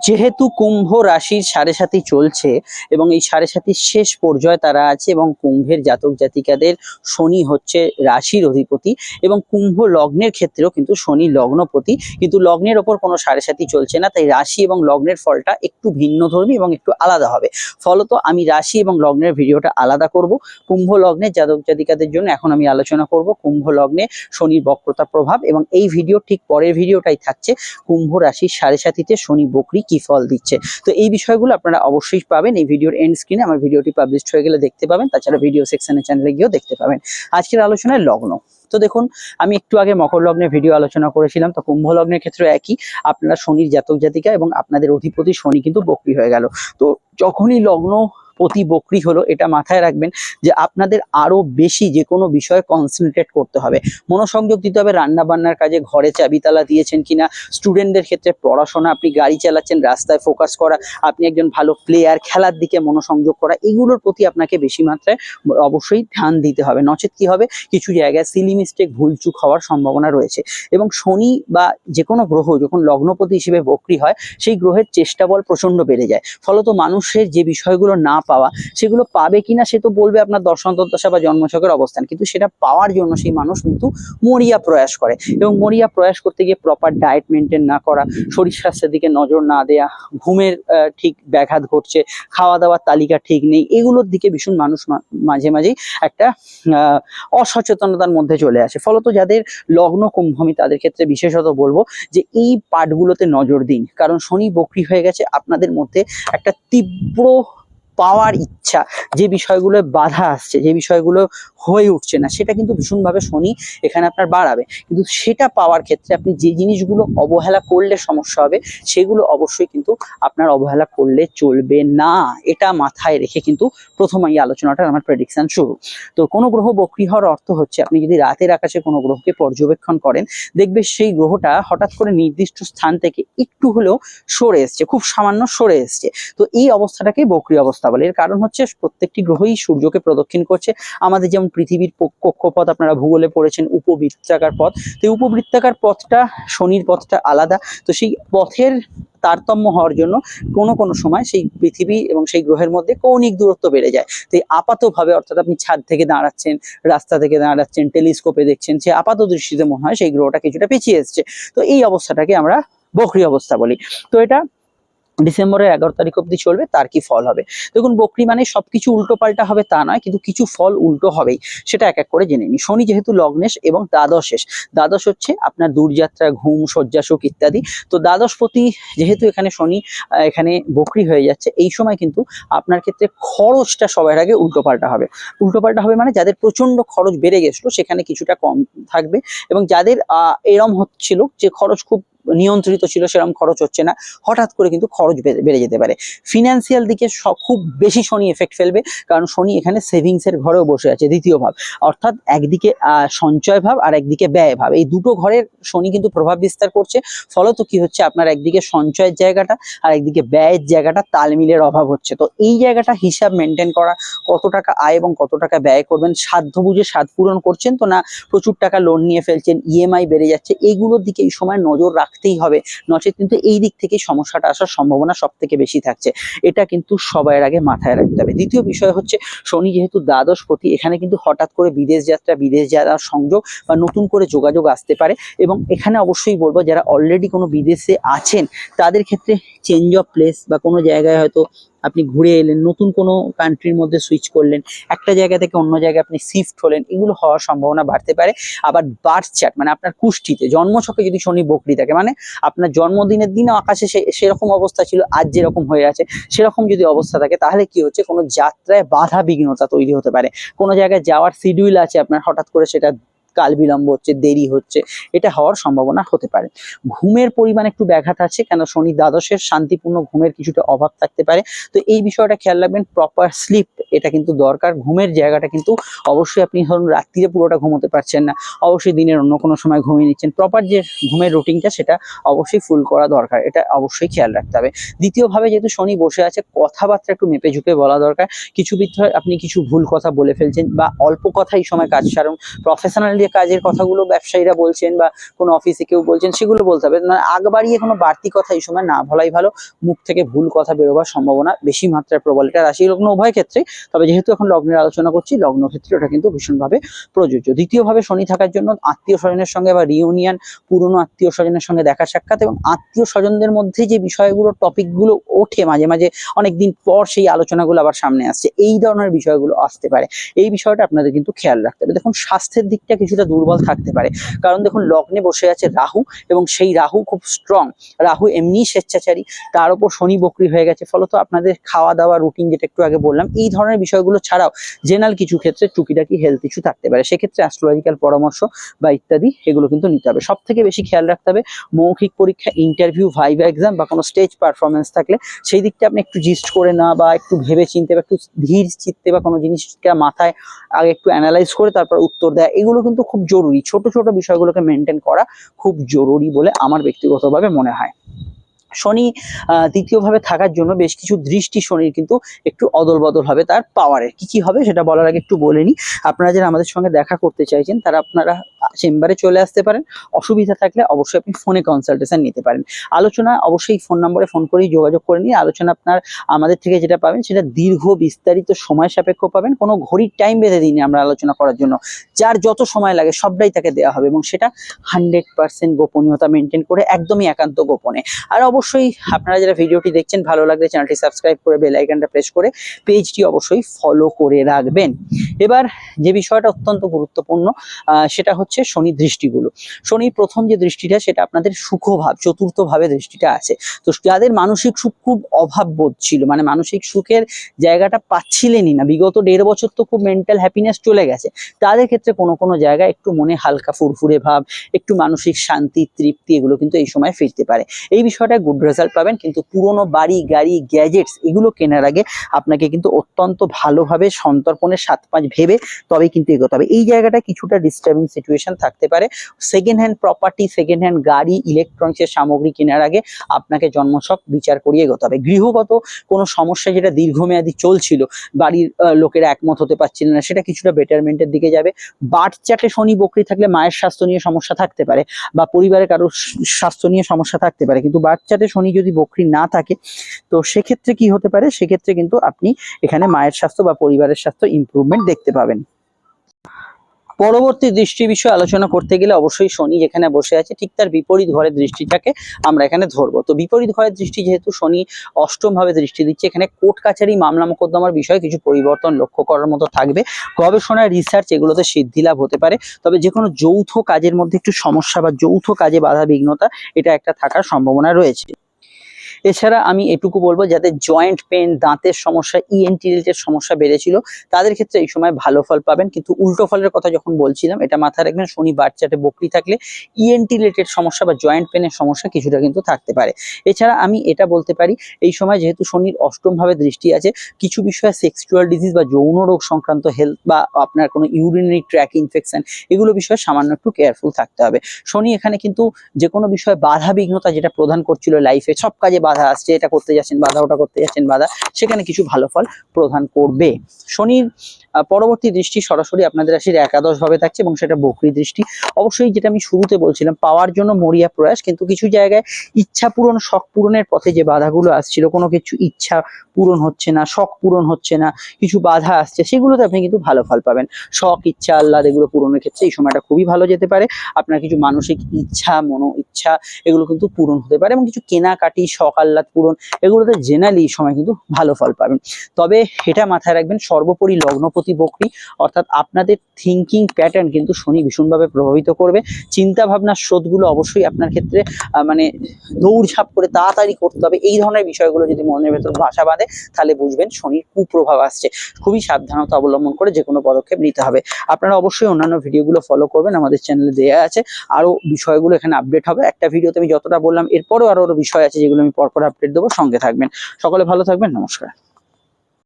যেহেতু কুম্ভ রাশির সাড়ে সাথী চলছে এবং এই সাড়ে সাথীর শেষ পর্যায়ে তারা আছে এবং কুম্ভের জাতক জাতিকাদের শনি হচ্ছে রাশির অধিপতি এবং কুম্ভ লগ্নের ক্ষেত্রেও কিন্তু শনি লগ্নপতি, কিন্তু লগ্নের ওপর কোনো সাড়ে সাথী চলছে না, তাই রাশি এবং লগ্নের ফলটা একটু ভিন্নধর্মী এবং একটু আলাদা হবে। ফলত আমি রাশি এবং লগ্নের ভিডিওটা আলাদা করব। কুম্ভ লগ্নের জাতক জাতিকাদের জন্য এখন আমি আলোচনা করব কুম্ভ লগ্নে শনির বক্রতা প্রভাব, এবং এই ভিডিও ঠিক পরের ভিডিওটাই থাকছে কুম্ভ রাশির সাড়ে সাথীতে শনি বকরি কি ফল দিচ্ছে। তো এই বিষয়গুলো আপনারা অবশ্যই পাবেন এই ভিডিওর এন্ড স্ক্রিনে, আমার ভিডিওটি পাবলিশ হয়ে গেলে দেখতে পাবেন, তাছাড়া ভিডিও সেকশনে চ্যানেলে গিয়েও দেখতে পাবেন। আজকের আলোচনায় লগ্ন। তো দেখুন, আমি একটু আগে মকর লগ্নের ভিডিও আলোচনা করেছিলাম, তো কুম্ভ লগ্নের ক্ষেত্রে একই, আপনারা শনির জাতক জাতিকা এবং আপনাদের অধিপতি শনি কিন্তু বকরি হয়ে গেল। তো যখনই লগ্ন প্রতি বকরি হলো, এটা মাথায় রাখবেন যে আপনাদের আরো বেশি যে কোনো বিষয়ে কনসেন্ট্রেট করতে হবে, মনোসংযোগ দিতে হবে। রান্না বান্নার কাজে ঘরে চাবিতালা দিয়েছেন কিনা, স্টুডেন্টদের ক্ষেত্রে পড়াশোনা, আপনি গাড়ি চালাচ্ছেন রাস্তায় ফোকাস করা, আপনি একজন ভালো প্লেয়ার, খেলার দিকে মনোসংযোগ করা, এগুলোর প্রতি আপনাকে বেশি মাত্রায় অবশ্যই ধ্যান দিতে হবে। নচেত কি হবে, কিছু জায়গায় সিলি মিস্টেক, ভুলচুক হওয়ার সম্ভাবনা রয়েছে। এবং শনি বা যে কোনো গ্রহ যখন লগ্নপতি হিসেবে বকরি হয়, সেই গ্রহের চেষ্টা বল প্রচন্ড বেড়ে যায়। ফলত মানুষের যে বিষয়গুলো না পাওয়া, সেগুলো পাবে কিনা সে তো বলবে আপনার দশা বা জন্মছকের অবস্থান, কিন্তু সেটা পাওয়ার জন্য সেই মানুষ কিন্তু মরিয়া প্রয়াস করে, এবং মরিয়া প্রয়াস করতে গিয়ে প্রপার ডায়েট মেনটেন না করা, শরীর স্বাস্থ্যের দিকে নজর না দেয়া, ঘুমের ঠিক ব্যাঘাত ঘটছে, খাওয়া দাওয়ার তালিকা ঠিক নেই, এগুলোর দিকে ভীষণ মানুষ মাঝে মাঝেই একটা অসচেতনতার মধ্যে চলে আসে। ফলত যাদের লগ্ন কুম্ভ, আমি তাদের ক্ষেত্রে বিশেষত বলবো যে এই পার্টগুলোতে নজর দিন, কারণ শনি বকরি হয়ে গেছে। আপনাদের মধ্যে একটা তীব্র পাওয়ার ইচ্ছা, যে বিষয়গুলো বাধা আসছে, যে বিষয়গুলো হয়ে উঠছে না, সেটা কিন্তু ভীষণভাবে শনি এখানে আপনার বাড়াবে। কিন্তু সেটা পাওয়ার ক্ষেত্রে আপনি যে জিনিসগুলো অবহেলা করলে সমস্যা হবে, সেগুলো অবশ্যই কিন্তু আপনার অবহেলা করলে চলবে না। এটা মাথায় রেখে কিন্তু প্রথম এই আলোচনাটা আমার প্রেডিকশন শুরু। তো কোনো গ্রহ বকরি হওয়ার অর্থ হচ্ছে, আপনি যদি রাতের আকাশে কোনো গ্রহকে পর্যবেক্ষণ করেন, দেখবে সেই গ্রহটা হঠাৎ করে নির্দিষ্ট স্থান থেকে একটু হলেও সরে এসছে, খুব সামান্য সরে এসছে। তো এই অবস্থাটাকে বকরি অবস্থা বলে। এর কারণ হচ্ছে প্রত্যেকটি গ্রহই সূর্যকে প্রদক্ষিণ করছে। আমাদের যেমন পৃথিবীর কক্ষপথ আপনারা ভূগোলে পড়েছেন, উপবৃত্তাকার পথ, তো উপবৃত্তাকার পথটা, শনির পথটা আলাদা। তো সেই পথের তারতম্য হওয়ার জন্য কোনো কোনো সময় সেই পৃথিবী এবং সেই গ্রহের মধ্যে কৌণিক দূরত্ব বেড়ে যায়। তো এই আপাতভাবে, অর্থাৎ আপনি ছাদ থেকে দাঁড়াচ্ছেন, রাস্তা থেকে দাঁড়াচ্ছেন, টেলিস্কোপে দেখছেন, সে আপাত দৃষ্টিতে মনে হয় সেই গ্রহটা কিছুটা পিছিয়ে এসছে। তো এই অবস্থাটাকে আমরা বকরি অবস্থা বলি। তো এটা ডিসেম্বরের 11 তারিখ অব্দি চলবে। তার কি ফল হবে, দেখুন, বকরি মানে সবকিছু উল্টো পাল্টা হবে তা নয়, কিন্তু কিছু ফল উল্টো হবেই। সেটা এক এক করে জেনে নিই। শনি যেহেতু লগ্নেশ এবং দ্বাদশেষ, দ্বাদশ হচ্ছে আপনার দূরযাত্রা, ঘুম, শয্যাসুখ ইত্যাদি। তো দ্বাদশপতি যেহেতু এখানে শনি এখানে বকরি হয়ে যাচ্ছে, এই সময় কিন্তু আপনার ক্ষেত্রে খরচটা সবার আগে উল্টো পাল্টা হবে। উল্টো পাল্টা হবে মানে যাদের প্রচন্ড খরচ বেড়ে গেছিলো সেখানে কিছুটা কম থাকবে, এবং যাদের এরম হচ্ছিল যে খরচ খুব নিয়ন্ত্রিত ছিল, সেরকম খরচ হচ্ছে না, হঠাৎ করে কিন্তু খরচ বেড়ে যেতে পারে। ফিনান্সিয়াল দিকে খুব বেশি শনি এফেক্ট ফেলবে, কারণ শনি এখানে সেভিংস এর ঘরেও বসে আছে, দ্বিতীয় ভাব, অর্থাৎ একদিকে সঞ্চয় ভাব আর একদিকে ব্যয় ভাব, এই দুটো ঘরের শনি কিন্তু প্রভাব বিস্তার করছে। ফলত কি হচ্ছে, আপনার একদিকে সঞ্চয়ের জায়গাটা আর একদিকে ব্যয়ের জায়গাটা তালমিলের অভাব হচ্ছে। তো এই জায়গাটা হিসাব মেনটেন করা, কত টাকা আয় এবং কত টাকা ব্যয় করবেন, সাধ্য বুঝে স্বাদ পূরণ করছেন তো না প্রচুর টাকা লোন নিয়ে ফেলছেন, ইএমআই বেড়ে যাচ্ছে, এইগুলোর দিকে এই সময় নজর রাখতেই হবে। নচেত কিন্তু এই দিক থেকে সমস্যাটা আসার সম্ভাবনা সব থেকে বেশি থাকছে। এটা কিন্তু সবার আগে মাথায় রাখতে হবে। দ্বিতীয় বিষয় হচ্ছে, শনি যেহেতু দ্বাদশপতি, এখানে কিন্তু হঠাৎ করে বিদেশ যাত্রা, বিদেশ যাওয়ার সংযোগ বা নতুন করে যোগাযোগ আসতে পারে। এবং এখানে অবশ্যই বলবো, যারা অলরেডি কোনো বিদেশে আছেন তাদের ক্ষেত্রে চেঞ্জ অফ প্লেস বা কোনো জায়গায় হয়তো আপনি ঘুরে এলেন, নতুন কোনো কান্ট্রির মধ্যে সুইচ করলেন, একটা জায়গা থেকে অন্য জায়গায় আপনি শিফট হলেন, এগুলো হওয়ার সম্ভাবনা বাড়তে পারে। আবার বার্থ চার্ট মানে আপনার কুষ্ঠিতে, জন্মছকে যদি শনি বকরি থাকে, মানে আপনার জন্মদিনের দিনও আকাশে সেরকম অবস্থা ছিল, আজ যেরকম হয়ে আছে সেরকম যদি অবস্থা থাকে, তাহলে কি হচ্ছে, কোনো যাত্রায় বাধা বিঘ্নতা তৈরি হতে পারে। কোনো জায়গায় যাওয়ার শিডিউল আছে আপনার, হঠাৎ করে সেটা কাল বিলম্ব হচ্ছে, দেরি হচ্ছে, এটা হওয়ার সম্ভাবনা হতে পারে। ঘুমের পরিমাণ একটু ব্যাঘাত আছে, কেন শনি দ্বাদশের, শান্তিপূর্ণ ঘুমের কিছুটা অভাব থাকতে পারে। তো এই বিষয়টা খেয়াল রাখবেন, প্রপার স্লিপ এটা কিন্তু দরকার। ঘুমের জায়গাটা কিন্তু অবশ্যই, আপনি ধরুন রাত্রিরে পুরোটা ঘুমোতে পারছেন না, অবশ্যই দিনের অন্য কোনো সময় ঘুমিয়ে নিচ্ছেন, প্রপার যে ঘুমের রুটিনটা সেটা অবশ্যই ফুল করা দরকার, এটা অবশ্যই খেয়াল রাখতে হবে। দ্বিতীয়ভাবে যেহেতু শনি বসে আছে, কথাবার্তা একটু মেপে ঝুঁকে বলা দরকার। কিছু বিষয় আপনি কিছু ভুল কথা বলে ফেলছেন বা অল্প কথা এই সময় কাজ সারুন, প্রফেশনাল আমূল্যে কাজের কথাগুলো ব্যবসায়ীরা বলছেন বা কোনো অফিসে কেউ বলছেন সেগুলো বলতে হবে না, আগ বাড়িয়ে কোনো বাড়তি কথা এই সময় না বলাই ভালো। মুখ থেকে ভুল কথা বেরোবার সম্ভাবনা বেশি মাত্রায় প্রবল, এটা রাশি লগ্ন উভয় ক্ষেত্রে। তবে যেহেতু এখন লগ্নের আলোচনা করছি, লগ্ন ক্ষেত্রে ওটা কিন্তু ভীষণভাবে প্রযোজ্য। দ্বিতীয়ভাবে শনি থাকার জন্য আত্মীয় স্বজনের সঙ্গে বা রিউনিয়ন, পুরনো আত্মীয় স্বজনের সঙ্গে দেখা সাক্ষাৎ এবং আত্মীয় স্বজনদের মধ্যে যে বিষয়গুলো টপিকগুলো ওঠে মাঝে মাঝে অনেকদিন পর সেই আলোচনাগুলো আবার সামনে আসছে, এই ধরনের বিষয়গুলো আসতে পারে। এই বিষয়টা আপনাদের কিন্তু খেয়াল রাখতে হবে। দেখুন স্বাস্থ্যের দিকটা কিছুটা দুর্বল থাকতে পারে, কারণ দেখুন লগ্নে বসে আছে রাহু এবং সেই রাহু খুব স্ট্রং। রাহু এমনি স্বেচ্ছাচারী, তার উপর শনি বকরি হয়ে গেছে, ফলত আপনাদের খাওয়া দাওয়া রুটিন যেটা একটু আগে বললাম, এই ধরনের বিষয়গুলো ছাড়াও জেনারেল কিছু ক্ষেত্রে টুকিটাকি হেলথ ইস্যু থাকতে পারে। সেক্ষেত্রে অ্যাস্ট্রোলজিক্যাল পরামর্শ বা ইত্যাদি এগুলো কিন্তু নিতে হবে। সব থেকে বেশি খেয়াল রাখতে হবে মৌখিক পরীক্ষা, ইন্টারভিউ, ভাইভা এক্সাম বা কোনো স্টেজ পারফরমেন্স থাকলে সেই দিকটা আপনি একটু জিস্ট করে না বা একটু ভেবে চিন্তে বা একটু ধীর চিত্তে বা কোনো জিনিসটা মাথায় আগে একটু অ্যানালাইজ করে তারপর উত্তর দেয়, এগুলো কিন্তু খুব জরুরি। ছোট ছোট বিষয়গুলোকে মেনটেন করা খুব জরুরি বলে আমার ব্যক্তিগতভাবে মনে হয়। শনি দ্বিতীয়ভাবে থাকার জন্য বেশ কিছু দৃষ্টি শনির কিন্তু একটু অদল বদল হবে তার পাওয়ারে। কি কি হবে সেটা বলার আগে একটু বলে নিই। আপনারা যারা আমাদের সঙ্গে দেখা করতে চাইছেন তারা আপনারা চেম্বারে চলে আসতে পারেন। অসুবিধা থাকলে অবশ্যই আপনি ফোনে কনসালটেশন নিতে পারেন। আলোচনা অবশ্যই ফোন নম্বরে ফোন করেই যোগাযোগ করে নিয়ে আলোচনা আপনার আমাদের থেকে যেটা পাবেন সেটা দীর্ঘ বিস্তারিত সময় সাপেক্ষ পাবেন। কোনো ঘড়ির টাইম বেঁধে দিইনি আমরা আলোচনা করার জন্য, যার যত সময় লাগে সবটাই তাকে দেওয়া হবে এবং সেটা 100% গোপনীয়তা মেনটেন করে, একদমই একান্ত গোপনে। আর অবশ্যই আপনারা যারা ভিডিওটি দেখছেন ভালো লাগলে চ্যানেলটি সাবস্ক্রাইব করে বেল আইকনটা প্রেস করে পেজটি অবশ্যই ফলো করে রাখবেন। এবার যে বিষয়টা অত্যন্ত গুরুত্বপূর্ণ সেটা হচ্ছে শনি দৃষ্টিগুলো। শনির প্রথম যে দৃষ্টিটা সেটা আপনাদের সুখভাব, চতুর্থ ভাবে দৃষ্টিটা আছে। তো যাদের মানসিক সুখ খুব অভাব বোধ ছিল, মানে মানসিক সুখের জায়গাটা পাচ্ছিলেনই না, বিগত 1.5 বছর তো খুব মেন্টাল হ্যাপিনেস চলে গেছে, তাদের ক্ষেত্রে কোনো কোনো জায়গায় একটু মনে হালকা ফুরফুরে ভাব, একটু মানসিক শান্তি, তৃপ্তি এগুলো কিন্তু এই সময় ফিরতে পারে। এই বিষয়টা গুড রেজাল্ট পাবেন। কিন্তু পুরনো বাড়ি, গাড়ি, গ্যাজেটস এগুলো কেনার আগে আপনাকে কিন্তু অত্যন্ত ভালোভাবে সন্তর্পণের 7-5 ভেবে তবেই কিন্তু এগোতে হবে। এই জায়গাটা কিছুটা ডিস্টার্বিং সিচুয়েশন থাকতে পারে। Second hand property, second hand গাড়ি, ইলেকট্রনিক্সের সামগ্রী কেনার আগে আপনাকে জন্মছক বিচার করিয়ে এগোতে হবে। গৃহগত কোনো সমস্যা যেটা দীর্ঘমেয়াদী চলছিল, বাড়ির লোকেরা একমত হতে পারছিলেন না, সেটা কিছুটা বেটারমেন্টের দিকে যাবে। বার্থ চার্টে শনি বকরি থাকলে মায়ের স্বাস্থ্য নিয়ে সমস্যা থাকতে পারে বা পরিবারের কারোর স্বাস্থ্য নিয়ে সমস্যা থাকতে পারে, কিন্তু বার্থ চার্টে শনি যদি বকরি না থাকে তো সেক্ষেত্রে কি হতে পারে, সেক্ষেত্রে কিন্তু আপনি এখানে মায়ের স্বাস্থ্য বা পরিবারের স্বাস্থ্য ইমপ্রুভমেন্ট দেখতে পাবেন। পরবর্তী দৃষ্টি বিষয়ে আলোচনা করতে গেলে অবশ্যই শনি যেখানে বসে আছে ঠিক তার বিপরীত ঘরের দৃষ্টিটাকে আমরা এখানে ধরবো। তো বিপরীত ঘরের দৃষ্টি যেহেতু শনি অষ্টম ভাবে দৃষ্টি দিচ্ছে, এখানে কোর্ট কাছারি, মামলা মোকদ্দমার বিষয়ে কিছু পরিবর্তন লক্ষ্য করার মতো থাকবে। গবেষণা, রিসার্চ এগুলোতে সিদ্ধি লাভ হতে পারে। তবে যে কোনো যৌথ কাজের মধ্যে একটু সমস্যা বা যৌথ কাজে বাধা বিঘ্নতা এটা একটা থাকার সম্ভাবনা রয়েছে। এছাড়া আমি এটুকু বলবো যাদের জয়েন্ট পেন, দাঁতের সমস্যা, ইএনটি রিলেটেড সমস্যা বেড়েছিল তাদের ক্ষেত্রে এই সময় ভালো ফল পাবেন। কিন্তু উল্টো ফলের কথা যখন বলছিলাম এটা মাথায় রাখবেন, শনি বার্থ চার্টে বকরি থাকলে ইএনটি রিলেটেড সমস্যা বা জয়েন্ট পেনের সমস্যা কিছুটা কিন্তু থাকতে পারে। এছাড়া আমি এটা বলতে পারি এই সময় যেহেতু শনির অষ্টম ভাবে দৃষ্টি আছে, কিছু বিষয়ে সেক্সুয়াল ডিজিজ বা যৌন রোগ সংক্রান্ত হেলথ বা আপনার কোনো ইউরিনারি ট্র্যাক ইনফেকশন এগুলো বিষয়ে সামান্য একটু কেয়ারফুল থাকতে হবে। শনি এখানে কিন্তু যে কোনো বিষয়ে বাধা বিঘ্নতা যেটা প্রদান করছিল লাইফে, সব কাজে বাধা আসছে, এটা করতে যাচ্ছেন বাধা, ওটা করতে যাচ্ছেন বাধা, সেখানে কিছু ভালো ফল প্রদান করবে। শনির পরবর্তী দৃষ্টি সরাসরি আপনাদের রাশির একাদশ ভাবে থাকছে এবং সেটা বকরি দৃষ্টি। অবশ্যই যেটা আমি শুরুতে বলছিলাম, পাওয়ার জন্য মরিয়া প্রয়াস, কিন্তু কিছু জায়গায় ইচ্ছা পূরণ, শখ পূরণের পথে যে বাধাগুলো আসছিল, কোনো কিছু ইচ্ছা পূরণ হচ্ছে না, শখ পূরণ হচ্ছে না, কিছু বাধা আসছে, সেগুলোতে আপনি কিন্তু ভালো ফল পাবেন। শখ, ইচ্ছা, আহ্লাদ এগুলো পূরণের ক্ষেত্রে এই সময়টা খুবই ভালো যেতে পারে। আপনার কিছু মানসিক ইচ্ছা, মনো ইচ্ছা এগুলো কিন্তু পূরণ হতে পারে এবং কিছু কেনাকাটি, শখ আহ্লাদ পূরণ এগুলোতে জেনারেলি এই সময় কিন্তু ভালো ফল পাবেন। তবে এটা মাথায় রাখবেন, সর্বোপরি লগ্নপতি বকরি, অর্থাৎ আপনাদের থিঙ্কিং প্যাটার্ন কিন্তু শনি ভীষণভাবে প্রভাবিত করবে। চিন্তা ভাবনার স্রোতগুলো অবশ্যই আপনার ক্ষেত্রে মানে দৌড়ঝাঁপ করে তাড়াতাড়ি করতে হবে, এই ধরনের বিষয়গুলো যদি মনের ভেতর বাসা বাঁধে তাহলে বুঝবেন শনির কুপ্রভাব আসছে। খুবই সাবধানতা অবলম্বন করে যে কোনো পদক্ষেপ নিতে হবে। আপনারা অবশ্যই অন্যান্য ভিডিওগুলো ফলো করবেন, আমাদের চ্যানেলে দেওয়া আছে আরো বিষয়গুলো এখানে আপডেট হবে। একটা ভিডিওতে আমি যতটা বললাম এরপরও আরো বিষয় আছে যেগুলো আমি পরপর আপডেট দেবো, সঙ্গে থাকবেন। সকলে ভালো থাকবেন, নমস্কার।